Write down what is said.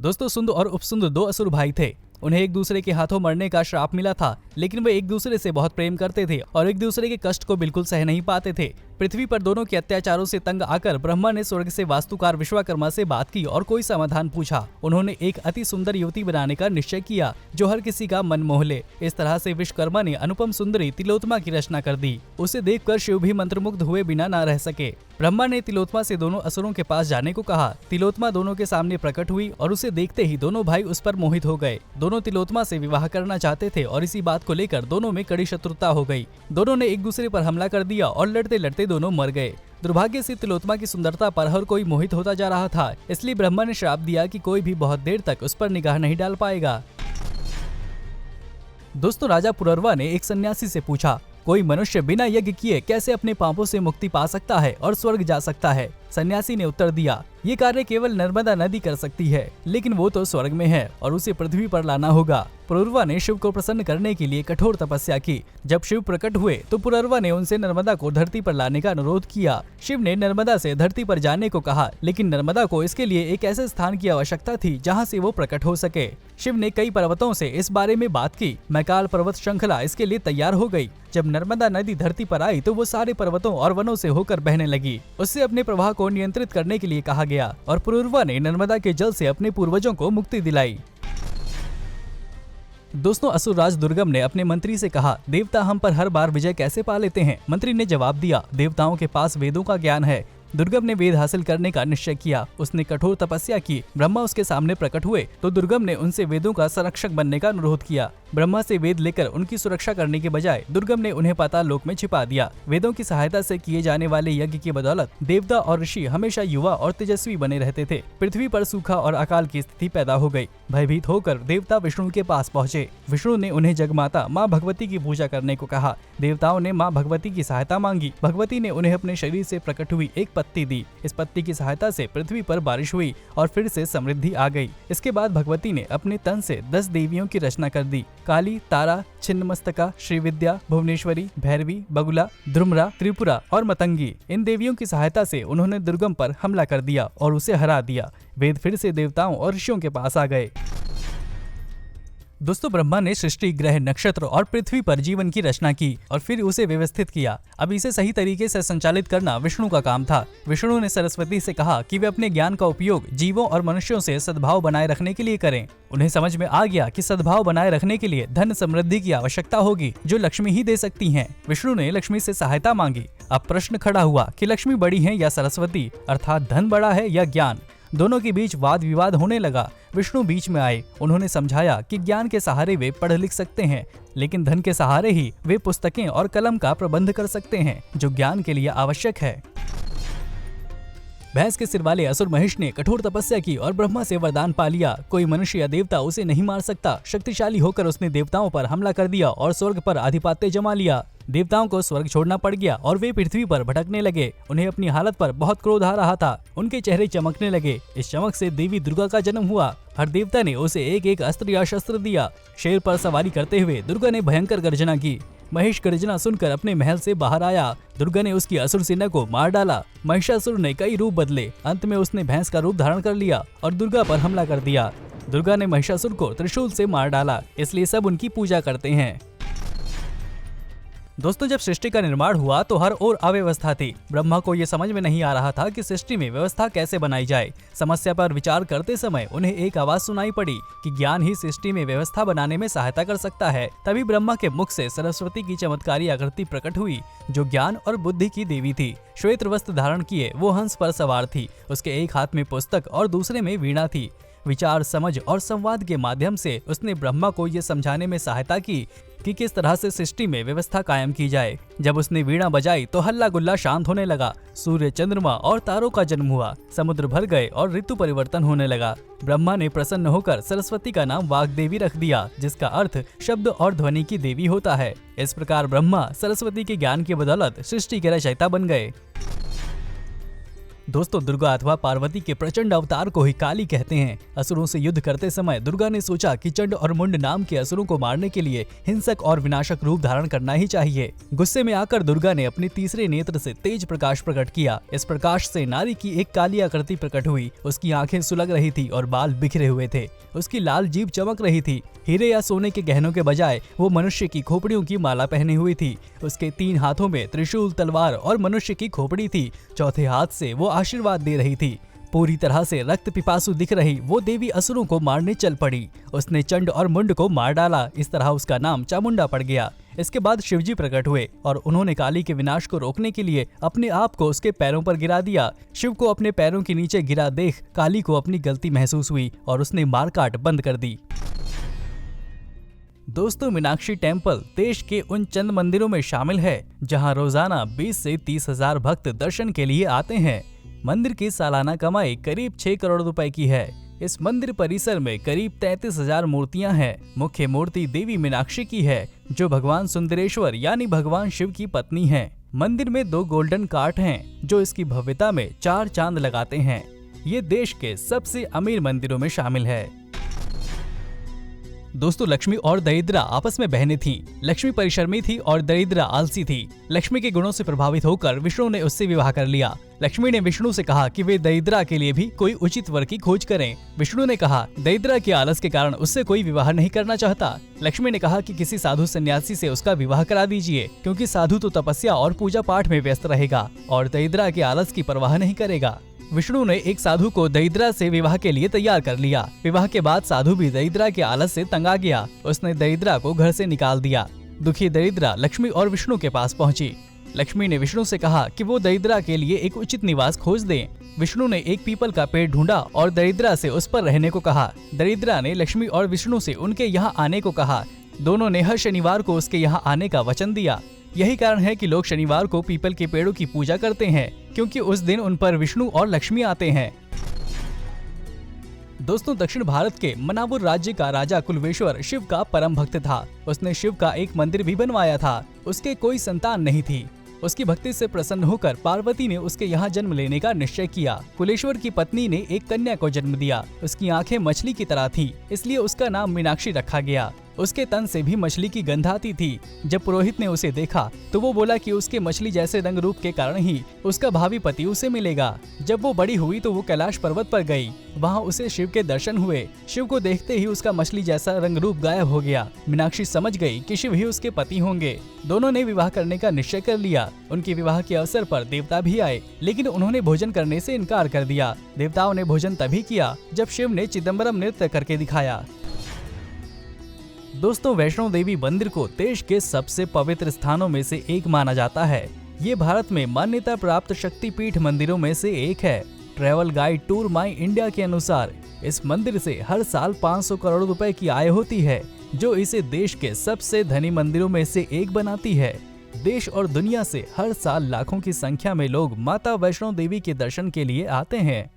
दोस्तों सुंद और उपसुंद दो असुर भाई थे। उन्हें एक दूसरे के हाथों मरने का श्राप मिला था, लेकिन वे एक दूसरे से बहुत प्रेम करते थे और एक दूसरे के कष्ट को बिल्कुल सह नहीं पाते थे। पृथ्वी पर दोनों के अत्याचारों से तंग आकर ब्रह्मा ने स्वर्ग से वास्तुकार विश्वकर्मा से बात की और कोई समाधान पूछा। उन्होंने एक अति सुंदर युवती बनाने का निश्चय किया जो हर किसी का मन मोह ले। इस तरह से विश्वकर्मा ने अनुपम सुंदरी तिलोत्तमा की रचना कर दी। उसे देखकर शिव भी मंत्रमुग्ध हुए बिना न रह सके। ब्रह्मा ने तिलोत्तमा से दोनों असुरों के पास जाने को कहा। तिलोत्तमा दोनों के सामने प्रकट हुई और उसे देखते ही दोनों भाई उस पर मोहित हो गए। दोनों तिलोत्तमा से विवाह करना चाहते थे और इसी बात को लेकर दोनों में कड़ी शत्रुता हो गई। दोनों ने एक दूसरे पर हमला कर दिया और लड़ते लड़ते दोनों मर गए। दुर्भाग्य से तिलोत्तमा की सुंदरता पर हर कोई मोहित होता जा रहा था, इसलिए ब्रह्मा ने श्राप दिया कि कोई भी बहुत देर तक उस पर निगाह नहीं डाल पाएगा। दोस्तों राजा पुररवा ने एक सन्यासी से पूछा, कोई मनुष्य बिना यज्ञ किए कैसे अपने पापों से मुक्ति पा सकता है और स्वर्ग जा सकता है? सन्यासी ने उत्तर दिया, ये कार्य केवल नर्मदा नदी कर सकती है, लेकिन वो तो स्वर्ग में है और उसे पृथ्वी पर लाना होगा। पुररवा ने शिव को प्रसन्न करने के लिए कठोर तपस्या की। जब शिव प्रकट हुए तो पुररवा ने उनसे नर्मदा को धरती पर लाने का अनुरोध किया। शिव ने नर्मदा से धरती पर जाने को कहा, लेकिन नर्मदा को इसके लिए एक ऐसे स्थान की आवश्यकता थी जहाँ से वो प्रकट हो सके। शिव ने कई पर्वतों से इस बारे में बात की। मैकाल पर्वत श्रृंखला इसके लिए तैयार हो गई। जब नर्मदा नदी धरती पर आई तो वो सारे पर्वतों और वनों से होकर बहने लगी। उससे अपने प्रवाह को नियंत्रित करने के लिए कहा गया और पुररवा ने नर्मदा के जल से अपने पूर्वजों को मुक्ति दिलाई। दोस्तों असुरराज दुर्गम ने अपने मंत्री से कहा, देवता हम पर हर बार विजय कैसे पा लेते हैं? मंत्री ने जवाब दिया, देवताओं के पास वेदों का ज्ञान है। दुर्गम ने वेद हासिल करने का निश्चय किया। उसने कठोर तपस्या की। ब्रह्मा उसके सामने प्रकट हुए तो दुर्गम ने उनसे वेदों का संरक्षक बनने का अनुरोध किया। ब्रह्मा से वेद लेकर उनकी सुरक्षा करने के बजाय दुर्गम ने उन्हें पाताल लोक में छिपा दिया। वेदों की सहायता से किए जाने वाले यज्ञ की बदौलत देवता और ऋषि हमेशा युवा और तेजस्वी बने रहते थे। पृथ्वी पर सूखा और अकाल की स्थिति पैदा हो गई। भयभीत होकर देवता विष्णु के पास पहुँचे। विष्णु ने उन्हें जगमाता माँ भगवती की पूजा करने को कहा। देवताओं ने माँ भगवती की सहायता मांगी। भगवती ने उन्हें अपने शरीर से प्रकट हुई एक पत्ती दी। इस पत्ती की सहायता से पृथ्वी पर बारिश हुई और फिर से समृद्धि आ गई। इसके बाद भगवती ने अपने तन से 10 देवियों की रचना कर दी। काली, तारा, छिन्नमस्तका, श्रीविद्या, भुवनेश्वरी, भैरवी, बगुला, ध्रुमरा, त्रिपुरा और मतंगी। इन देवियों की सहायता से उन्होंने दुर्गम पर हमला कर दिया और उसे हरा दिया। वेद फिर से देवताओं और ऋषियों के पास आ गए। दोस्तों ब्रह्मा ने सृष्टि, ग्रह, नक्षत्र और पृथ्वी पर जीवन की रचना की और फिर उसे व्यवस्थित किया। अब इसे सही तरीके से संचालित करना विष्णु का काम था। विष्णु ने सरस्वती से कहा कि वे अपने ज्ञान का उपयोग जीवों और मनुष्यों से सद्भाव बनाए रखने के लिए करें। उन्हें समझ में आ गया कि सद्भाव बनाए रखने के लिए धन समृद्धि की आवश्यकता होगी, जो लक्ष्मी ही दे सकती हैं। विष्णु ने लक्ष्मी से सहायता मांगी। अब प्रश्न खड़ा हुआ कि लक्ष्मी बड़ी है या सरस्वती, अर्थात धन बड़ा है या ज्ञान। दोनों के बीच वाद विवाद होने लगा। विष्णु बीच में आए। उन्होंने समझाया कि ज्ञान के सहारे वे पढ़ लिख सकते हैं, लेकिन धन के सहारे ही वे पुस्तकें और कलम का प्रबंध कर सकते हैं, जो ज्ञान के लिए आवश्यक है। भैंस के सिर वाले असुर महेश ने कठोर तपस्या की और ब्रह्मा से वरदान पा लिया। कोई मनुष्य या देवता उसे नहीं मार सकता। शक्तिशाली होकर उसने देवताओं पर हमला कर दिया और स्वर्ग पर आधिपत्य जमा लिया। देवताओं को स्वर्ग छोड़ना पड़ गया और वे पृथ्वी पर भटकने लगे। उन्हें अपनी हालत पर बहुत क्रोध आ रहा था। उनके चेहरे चमकने लगे। इस चमक से देवी दुर्गा का जन्म हुआ। हर देवता ने उसे एक एक अस्त्र या शस्त्र दिया। शेर पर सवारी करते हुए दुर्गा ने भयंकर गर्जना की। महेश गर्जना सुनकर अपने महल से बाहर आया। दुर्गा ने उसकी असुर सेना को मार डाला। महिषासुर ने कई रूप बदले। अंत में उसने भैंस का रूप धारण कर लिया और दुर्गा पर हमला कर दिया। दुर्गा ने महिषासुर को त्रिशूल से मार डाला, इसलिए सब उनकी पूजा करते हैं। दोस्तों जब सृष्टि का निर्माण हुआ तो हर ओर अव्यवस्था थी। ब्रह्मा को ये समझ में नहीं आ रहा था कि सृष्टि में व्यवस्था कैसे बनाई जाए। समस्या पर विचार करते समय उन्हें एक आवाज सुनाई पड़ी कि ज्ञान ही सृष्टि में व्यवस्था बनाने में सहायता कर सकता है। तभी ब्रह्मा के मुख से सरस्वती की चमत्कारी आकृति प्रकट हुई, जो ज्ञान और बुद्धि की देवी थी। श्वेत वस्त्र धारण किए वो हंस पर सवार थी। उसके एक हाथ में पुस्तक और दूसरे में वीणा थी। विचार, समझ और संवाद के माध्यम से उसने ब्रह्मा को ये समझाने में सहायता की कि किस तरह से सृष्टि में व्यवस्था कायम की जाए। जब उसने वीणा बजाई तो हल्ला गुल्ला शांत होने लगा। सूर्य, चंद्रमा और तारों का जन्म हुआ। समुद्र भर गए और ऋतु परिवर्तन होने लगा। ब्रह्मा ने प्रसन्न होकर सरस्वती का नाम वाग्देवी रख दिया, जिसका अर्थ शब्द और ध्वनि की देवी होता है। इस प्रकार ब्रह्मा सरस्वती के ज्ञान की बदौलत सृष्टि के रचयिता बन गए। दोस्तों, दुर्गा अथवा पार्वती के प्रचंड अवतार को ही काली कहते हैं। असुरों से युद्ध करते समय दुर्गा ने सोचा कि चंड और मुंड नाम के असुरों को मारने के लिए हिंसक और विनाशक रूप धारण करना ही चाहिए। गुस्से में आकर दुर्गा ने अपने तीसरे नेत्र से तेज प्रकाश प्रकट किया। इस प्रकाश से नारी की एक काली आकृति प्रकट हुई। उसकी आंखें सुलग रही थी और बाल बिखरे हुए थे। उसकी लाल जीभ चमक रही थी। हीरे या सोने के गहनों के बजाय वो मनुष्य की खोपड़ियों की माला पहनी हुई थी। उसके 3 हाथों में त्रिशूल, तलवार और मनुष्य की खोपड़ी थी। चौथे हाथ से वो आशीर्वाद दे रही थी। पूरी तरह से रक्त पिपासु दिख रही वो देवी असुरों को मारने चल पड़ी। उसने चंड और मुंड को मार डाला। इस तरह उसका नाम चामुंडा पड़ गया। इसके बाद शिवजी प्रकट हुए और उन्होंने काली के विनाश को रोकने के लिए अपने आप को उसके पैरों पर गिरा दिया। शिव को अपने पैरों के नीचे गिरा देख काली को अपनी गलती महसूस हुई और उसने मार काट बंद कर दी। दोस्तों, मीनाक्षी टेम्पल देश के उन चंद मंदिरों में शामिल है जहां रोजाना 20 से 30 हजार भक्त दर्शन के लिए आते हैं। मंदिर की सालाना कमाई करीब 6 करोड़ रुपए की है। इस मंदिर परिसर में करीब 33,000 मूर्तियां हैं। मुख्य मूर्ति देवी मीनाक्षी की है, जो भगवान सुंदरेश्वर यानी भगवान शिव की पत्नी है। मंदिर में 2 गोल्डन कार्ट हैं, जो इसकी भव्यता में 4 चांद लगाते हैं। ये देश के सबसे अमीर मंदिरों में शामिल है। दोस्तों, लक्ष्मी और दरिद्रा आपस में बहनें थीं। लक्ष्मी परिश्रमी थी और दरिद्रा आलसी थी। लक्ष्मी के गुणों से प्रभावित होकर विष्णु ने उससे विवाह कर लिया। लक्ष्मी ने विष्णु से कहा कि वे दरिद्रा के लिए भी कोई उचित वर की खोज करें। विष्णु ने कहा दरिद्रा के आलस के कारण उससे कोई विवाह नहीं करना चाहता। लक्ष्मी ने कहा कि किसी साधु सन्यासी से उसका विवाह करा दीजिए, क्योंकि साधु तो तपस्या और पूजा पाठ में व्यस्त रहेगा और दरिद्रा के आलस की परवाह नहीं करेगा। विष्णु ने एक साधु को दरिद्रा से विवाह के लिए तैयार कर लिया। विवाह के बाद साधु भी दरिद्रा के आलस से तंग आ गया। उसने दरिद्रा को घर से निकाल दिया। दुखी दरिद्रा लक्ष्मी और विष्णु के पास पहुंची। लक्ष्मी ने विष्णु से कहा कि वो दरिद्रा के लिए एक उचित निवास खोज दें। विष्णु ने एक पीपल का पेड़ ढूंढा और दरिद्रा से उस पर रहने को कहा। दरिद्रा ने लक्ष्मी और विष्णु से उनके यहाँ आने को कहा। दोनों ने हर शनिवार को उसके यहाँ आने का वचन दिया। यही कारण है कि लोग शनिवार को पीपल के पेड़ों की पूजा करते हैं, क्योंकि उस दिन उन पर विष्णु और लक्ष्मी आते हैं। दोस्तों, दक्षिण भारत के मनावुर राज्य का राजा कुलवेश्वर शिव का परम भक्त था। उसने शिव का एक मंदिर भी बनवाया था। उसके कोई संतान नहीं थी। उसकी भक्ति से प्रसन्न होकर पार्वती ने उसके यहाँ जन्म लेने का निश्चय किया। कुलेश्वर की पत्नी ने एक कन्या को जन्म दिया। उसकी आंखें मछली की तरह थी, इसलिए उसका नाम मीनाक्षी रखा गया। उसके तन से भी मछली की गंध आती थी। जब पुरोहित ने उसे देखा तो वो बोला कि उसके मछली जैसे रंग रूप के कारण ही उसका भावी पति उसे मिलेगा। जब वो बड़ी हुई तो वो कैलाश पर्वत पर गई। वहाँ उसे शिव के दर्शन हुए। शिव को देखते ही उसका मछली जैसा रंग रूप गायब हो गया। मीनाक्षी समझ गई कि शिव ही उसके पति होंगे। दोनों ने विवाह करने का निश्चय कर लिया। उनके विवाह के अवसर पर देवता भी आए, लेकिन उन्होंने भोजन करने से इनकार कर दिया। देवताओं ने भोजन तभी किया जब शिव ने चिदम्बरम नृत्य करके दिखाया। दोस्तों, वैष्णो देवी मंदिर को देश के सबसे पवित्र स्थानों में से एक माना जाता है। ये भारत में मान्यता प्राप्त शक्तिपीठ मंदिरों में से एक है। ट्रैवल गाइड टूर माई इंडिया के अनुसार इस मंदिर से हर साल 500 करोड़ रुपए की आय होती है, जो इसे देश के सबसे धनी मंदिरों में से एक बनाती है। देश और दुनिया से हर साल लाखों की संख्या में लोग माता वैष्णो देवी के दर्शन के लिए आते हैं।